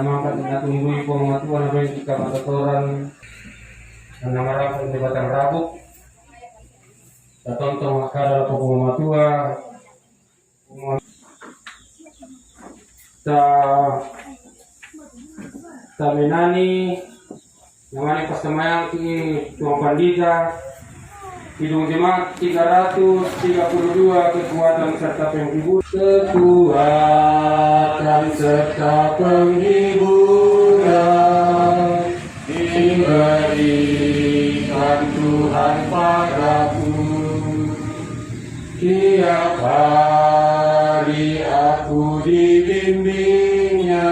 Namakan natunggui pematuan apa yang jika matatoran namarakan di batang rabuk tatonton makara po pematua ta menani namanya pasamayang ti tuang pandita hidung jemaat 332 kekuatan serta penghibur kekuatan serta penghiburan diberikan Tuhan padaku tiap hari aku dibimbingnya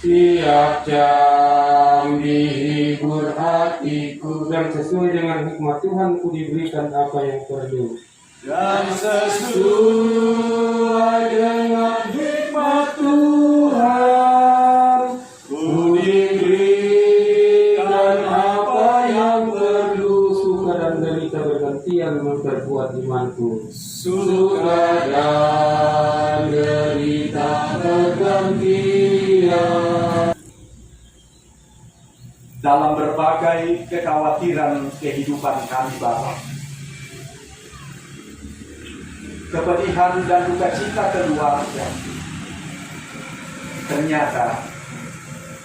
tiap jam dihibur hatiku dan sesuai dengan hikmat Tuhan ku diberikan apa yang perlu dan sesuai dengan hikmat Tuhan ku diberikan apa yang perlu suka dan derita bergantian memperkuat imanku suka dan derita bergantian. Dalam berbagai kekhawatiran kehidupan kami Bapa, kepedihan dan duka cita keluarga, ternyata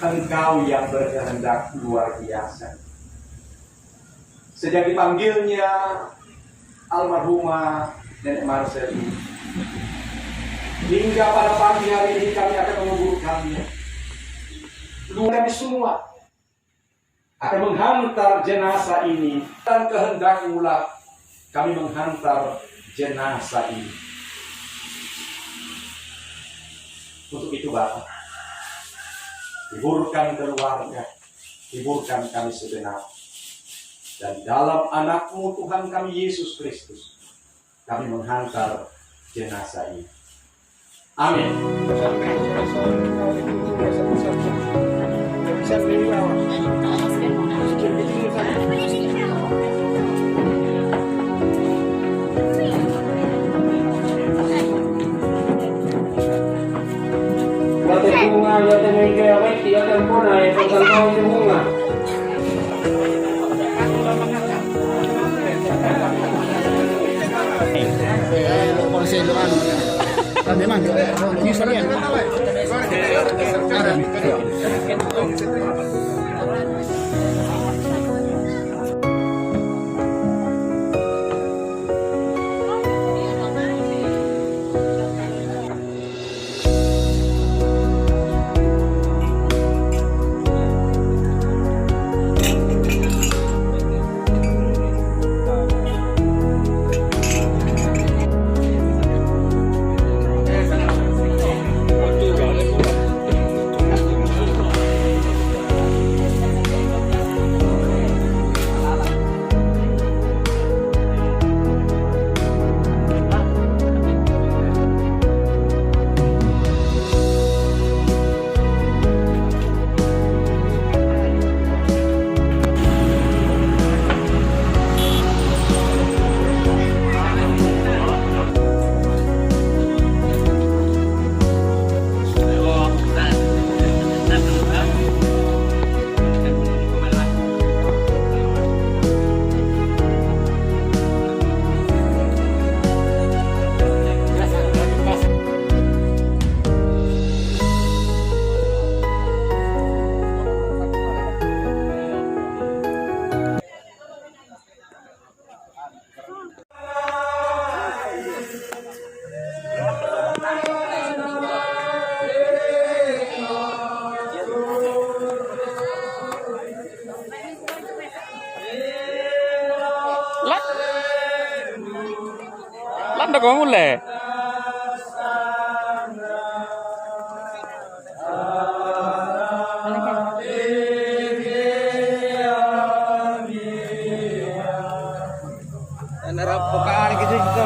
Engkau yang berkehendak luar biasa. Sejak dipanggilnya almarhumah Nenek Marsel hingga pada pagi hari ini kami akan menguburkannya. Kami semua akan menghantar jenazah ini dan kehendak-Mu lah kami menghantar jenazah ini. Untuk itu Bapak, hiburkan keluarga, hiburkan kami segenap. Dan dalam anak-Mu Tuhan kami Yesus Kristus, kami menghantar jenazah ini. Amin. Bunga jatuh minggu awet dia tempona ya pasal mau bunga. Polisi doan. Memang ini sekalian. Landa kau mulai. Narap pekaan gitu juga.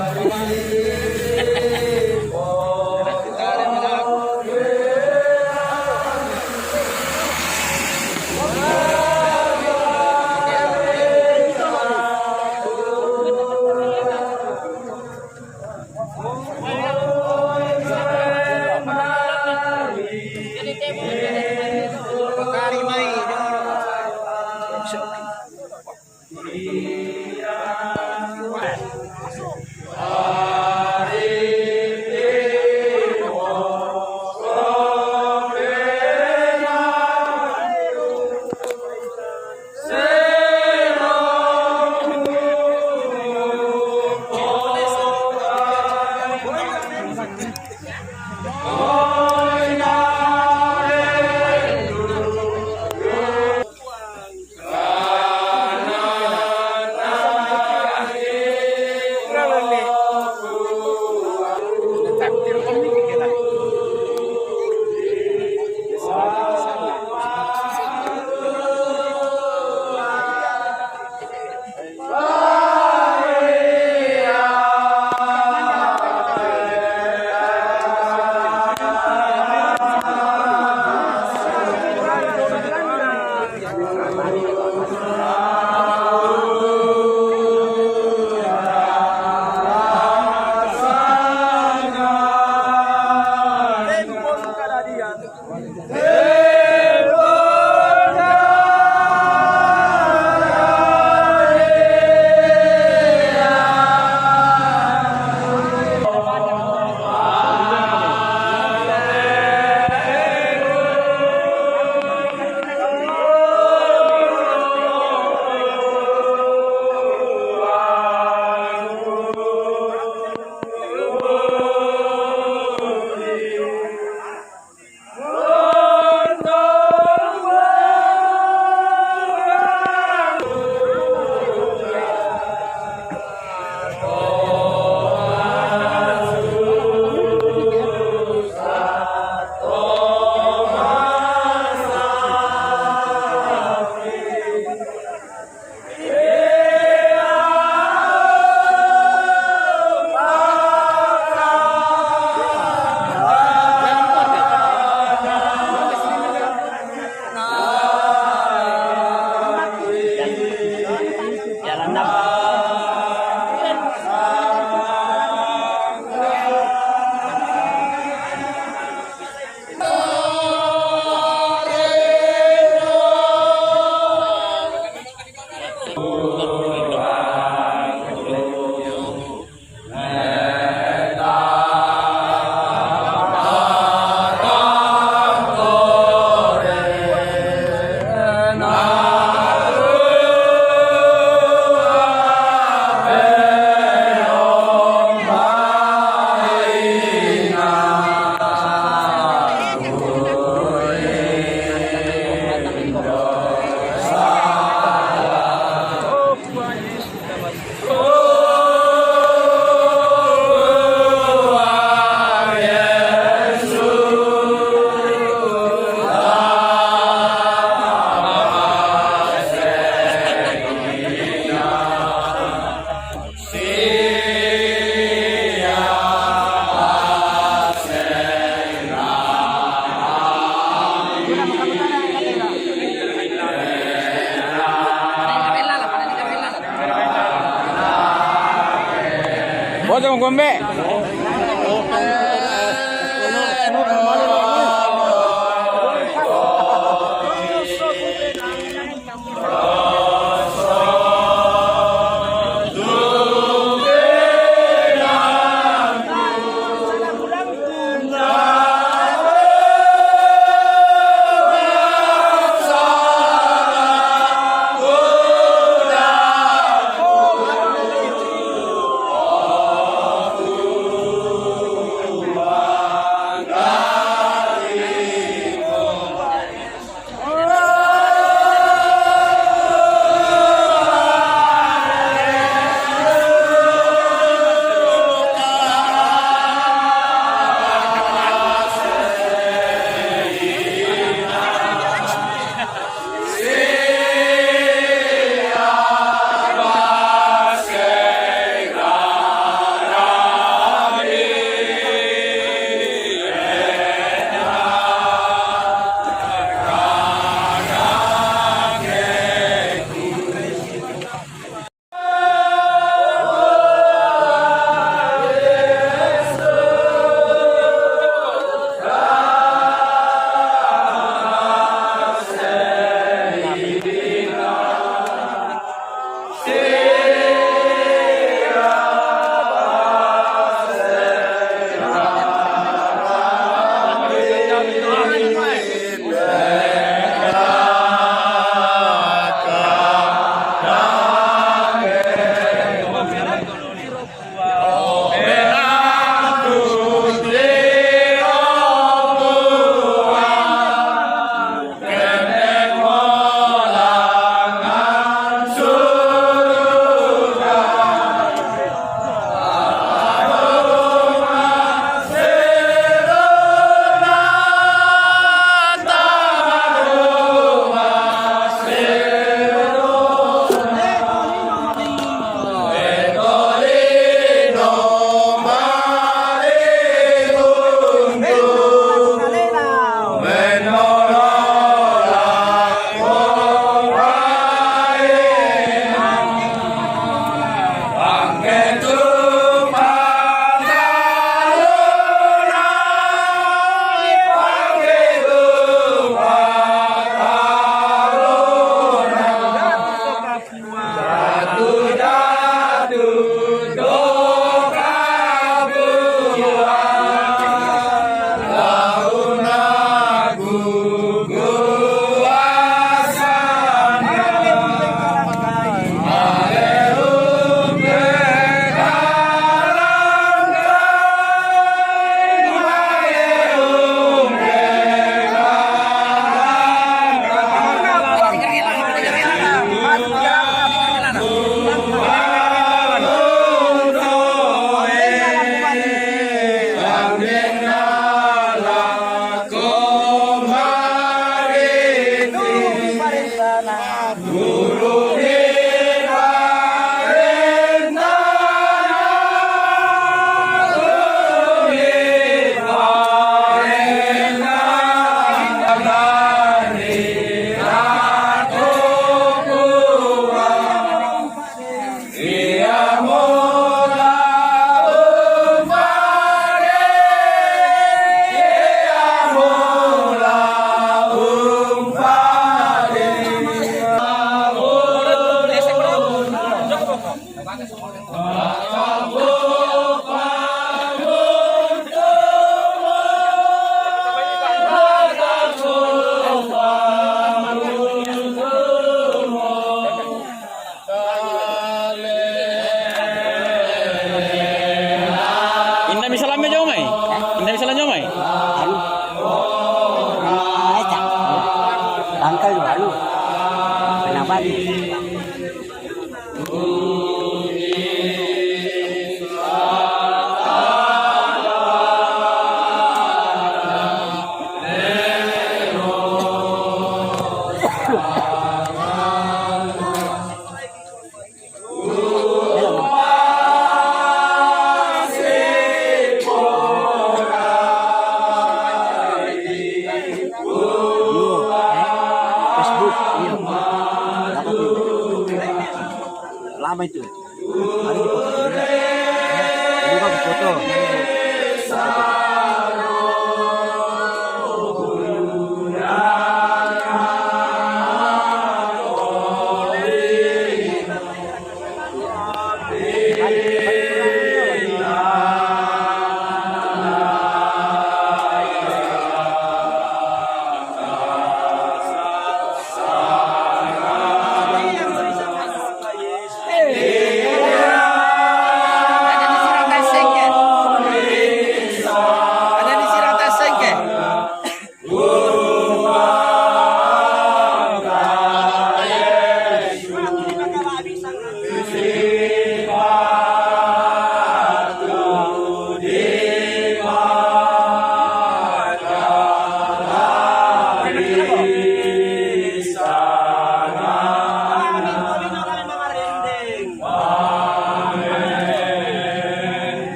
Bocong gombe.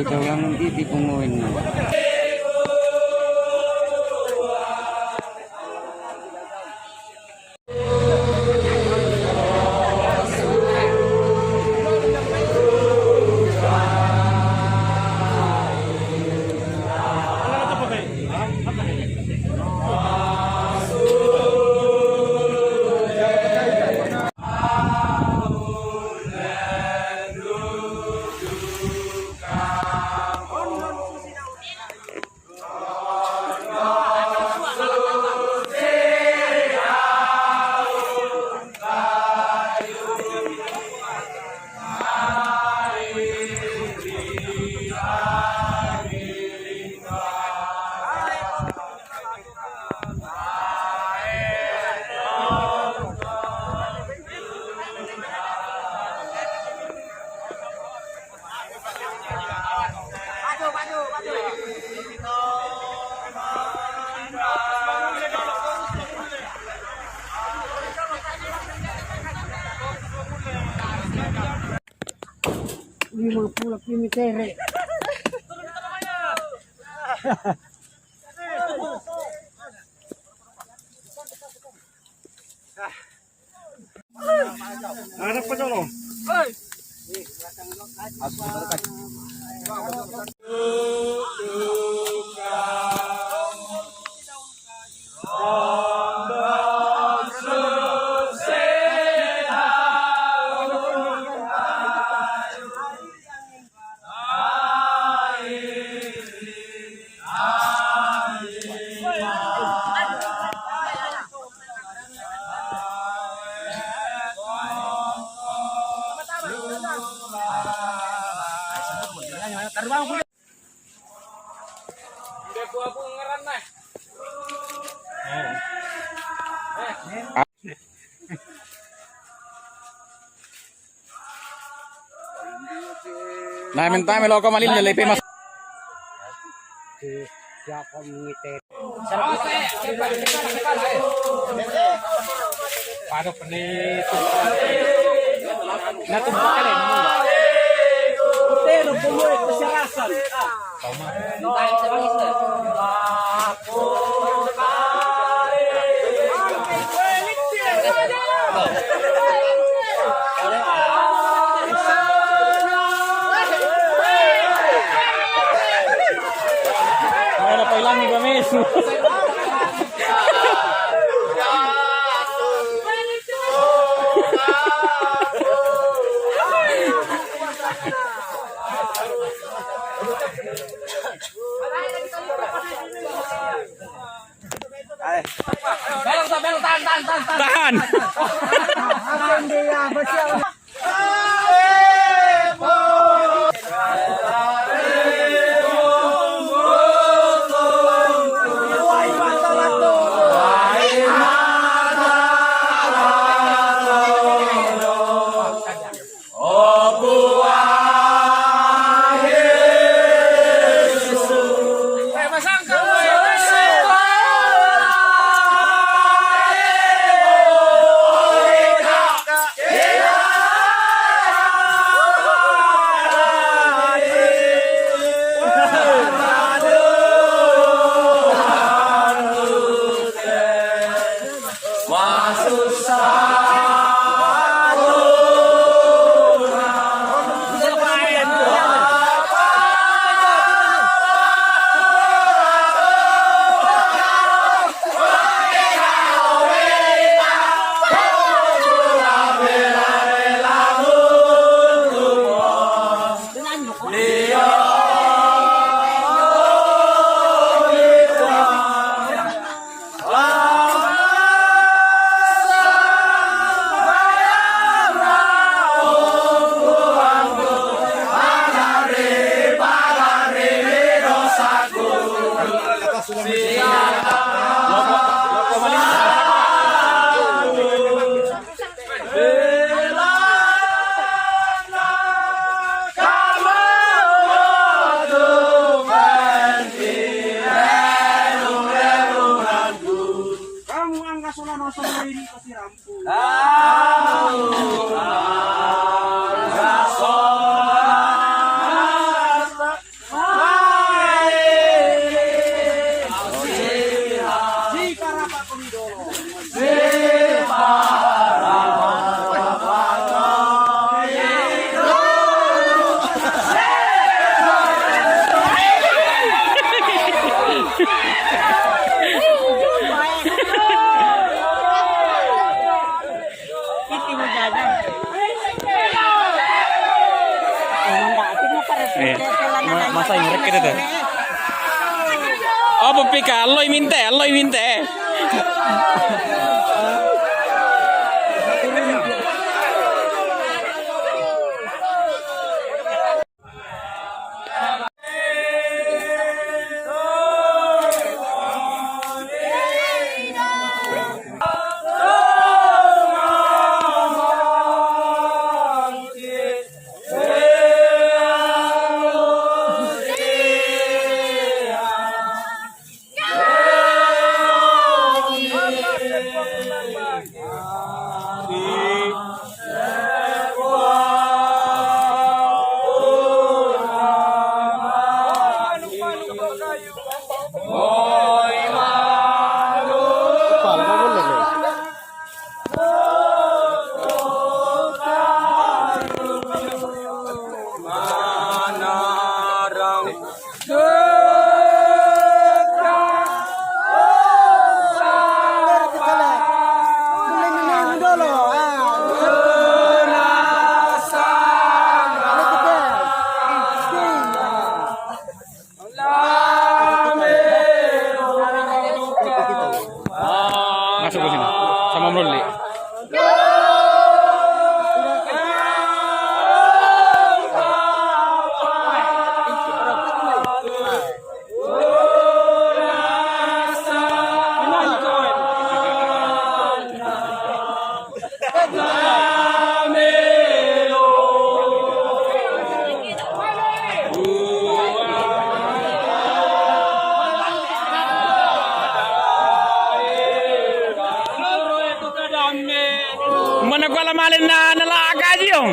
ikaw ang itipunguin mo. Ini mga pulak ini tere. Anak pa dong. Namin tayo lo ko malin lepe mas. Paano pa ni natumbok ka rin naman. Pero pumuwi ko siya rasan. Ano pa ilang ni Gamis? Tahan. Apa pika? Aloy minte, aloy minte. Masuk ke sini sama Mroli. Mana gua malin na nalaga yung.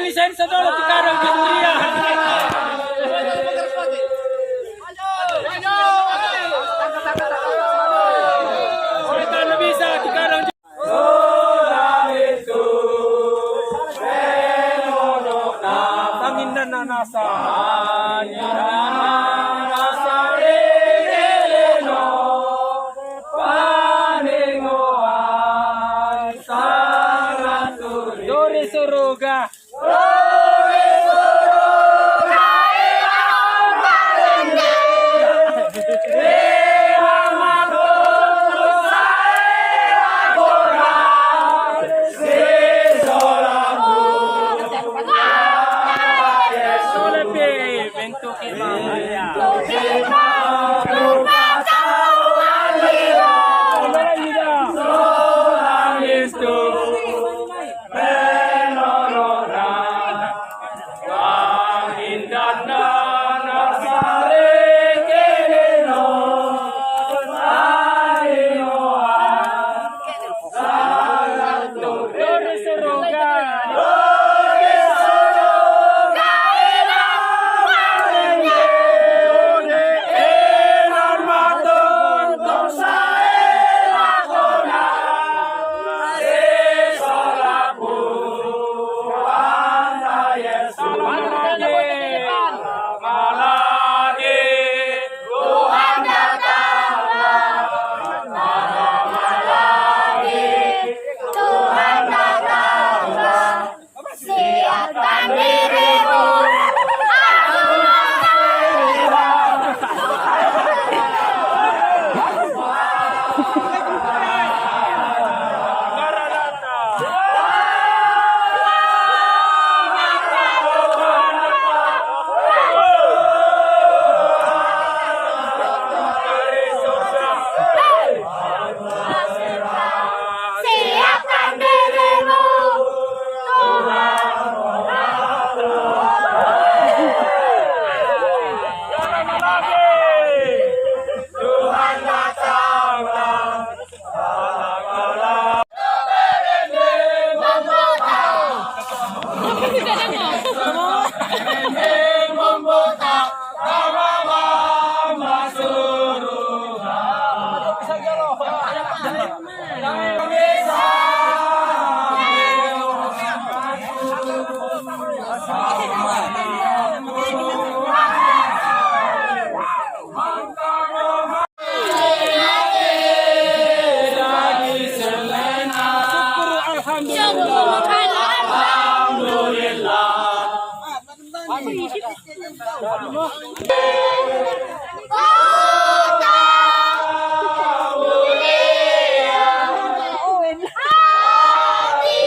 Lisensa dulu tikarang jurian. Suruga.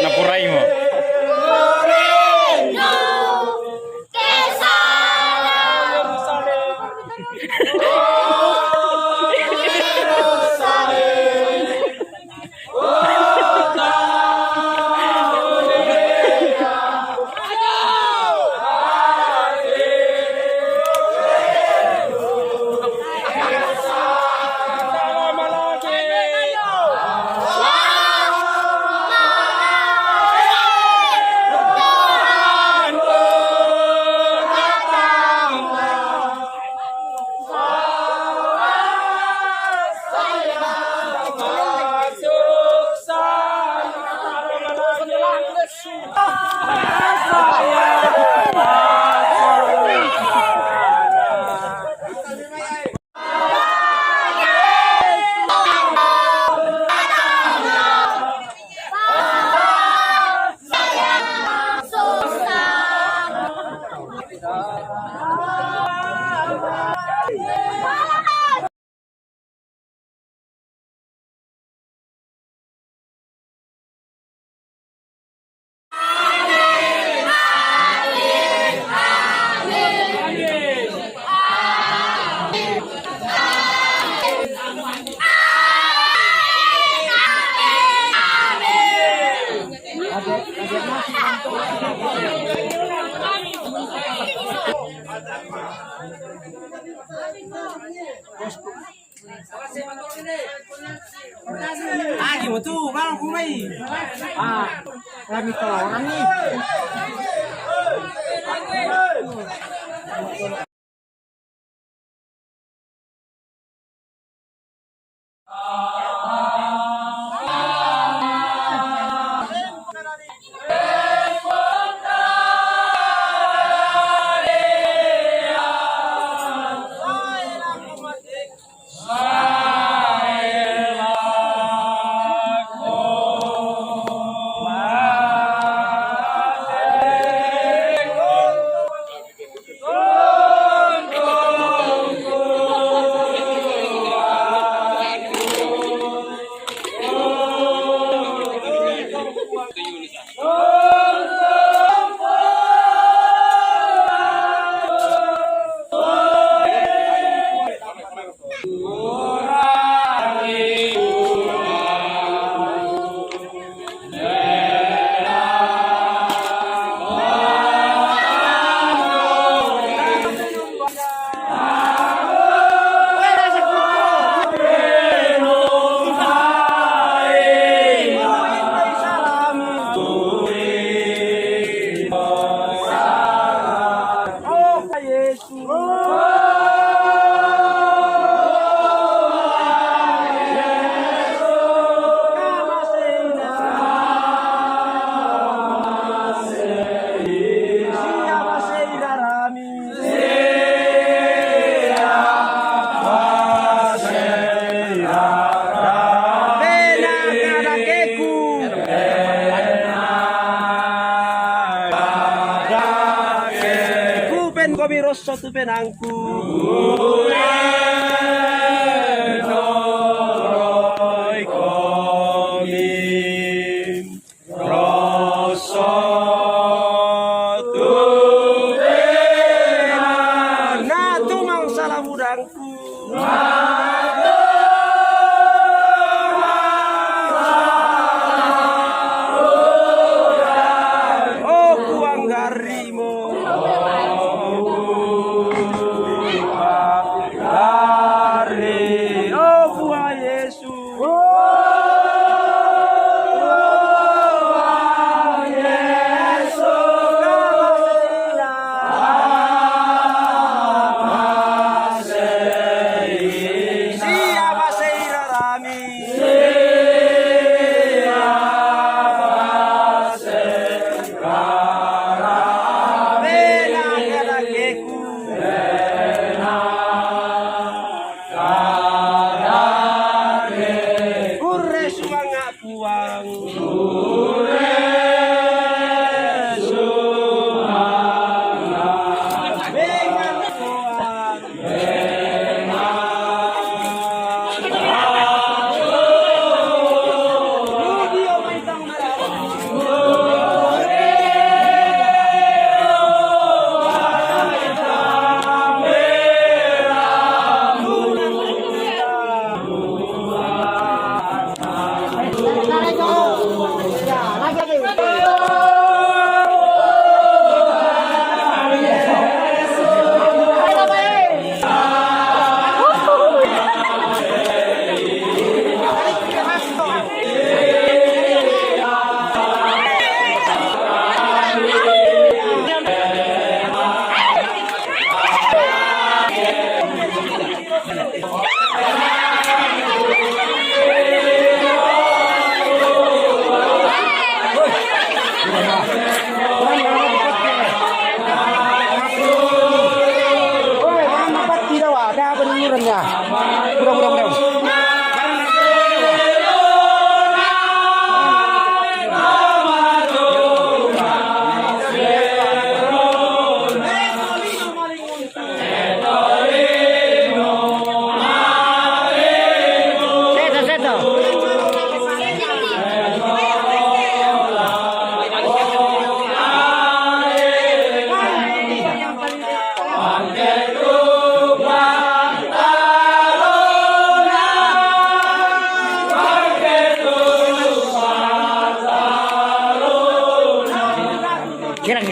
Napurai mo. Gimana tuh bang kumai? Lagi orang nih. Suatu penangku Roy komim Rosso tu penang Nah tu mang salah budangku Oh kuang garimo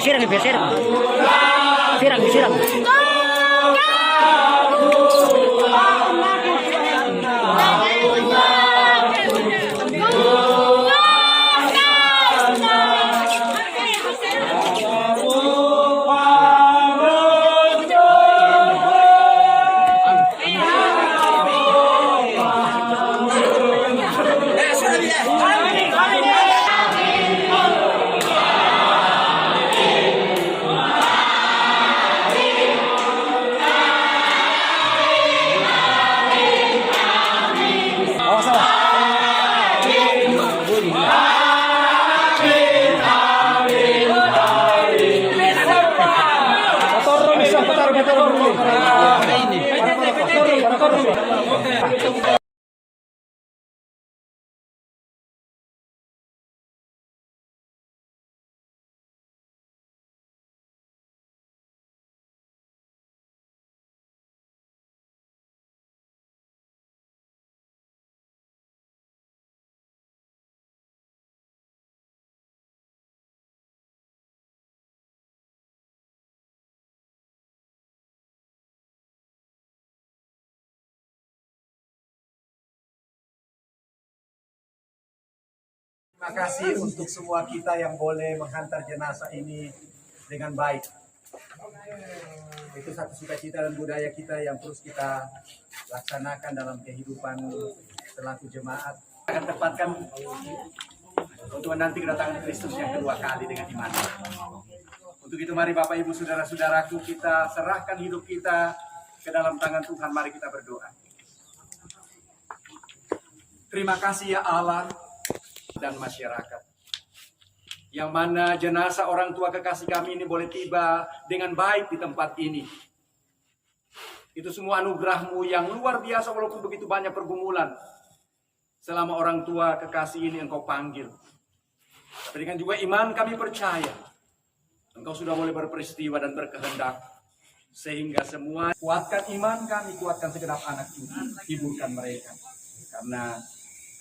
Sirang. Sirang. Terima kasih untuk semua kita yang boleh menghantar jenazah ini dengan baik. Itu satu sukacita dan budaya kita yang terus kita laksanakan dalam kehidupan selaku jemaat. Akan tepatkan untuk menanti kedatangan Kristus yang kedua kali dengan iman. Untuk itu mari Bapak Ibu Saudara-saudaraku, kita serahkan hidup kita ke dalam tangan Tuhan. Mari kita berdoa. Terima kasih ya Allah dan masyarakat, yang mana jenazah orang tua kekasih kami ini boleh tiba dengan baik di tempat ini. Itu semua anugerah-Mu yang luar biasa, walaupun begitu banyak pergumulan selama orang tua kekasih ini Engkau panggil. Tapi dengan juga iman kami percaya Engkau sudah boleh berperistiwa dan berkehendak, sehingga semua kuatkan iman kami, kuatkan segenap anak cucu, hiburkan mereka, karena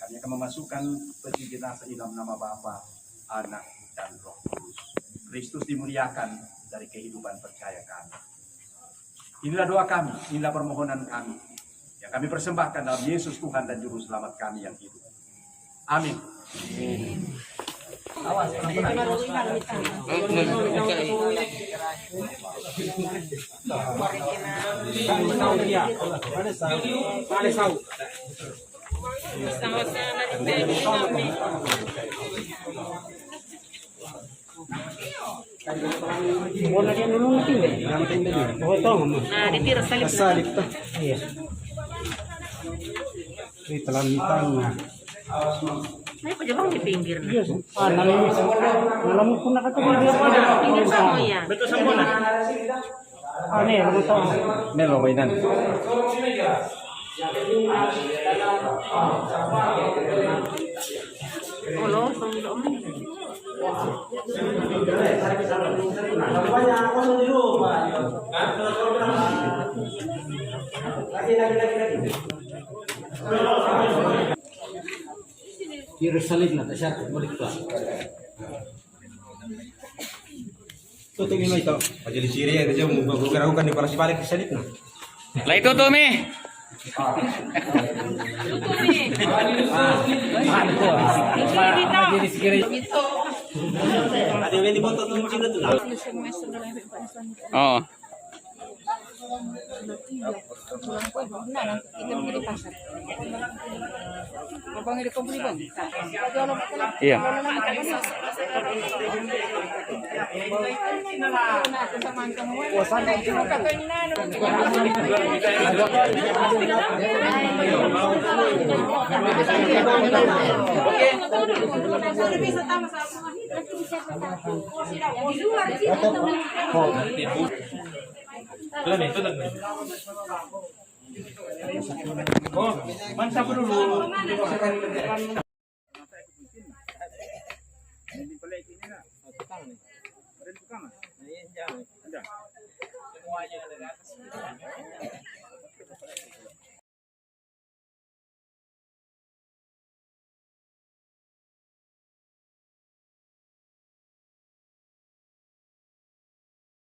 kami akan memasukkan peti jenazah di dalam nama Bapa, Anak, dan Roh Kudus. Kristus dimuliakan dari kehidupan percaya kami. Inilah doa kami, inilah permohonan kami, yang kami persembahkan dalam Yesus Tuhan dan Juru Selamat kami yang hidup. Amin. Awas, Ditira salib tuh. Iya. Ini telan di tengah. Nah, pajabang di pinggir. Iya, malam pun nak ketemu dia pada Pinggir sama ya. Betul sempurna. aneh, lu tahu. Melo mainan. Olo, sama om. Kira salib na tasya balik pa. Tutup ini itu. Jadi siri ya kerja menggerakkan di para balik salib na. Lah itu tuh Mi. Ada yang di foto tuh sini tuh. Oh. Iya. Oh, mantap dulu. Semuanya ada di atas.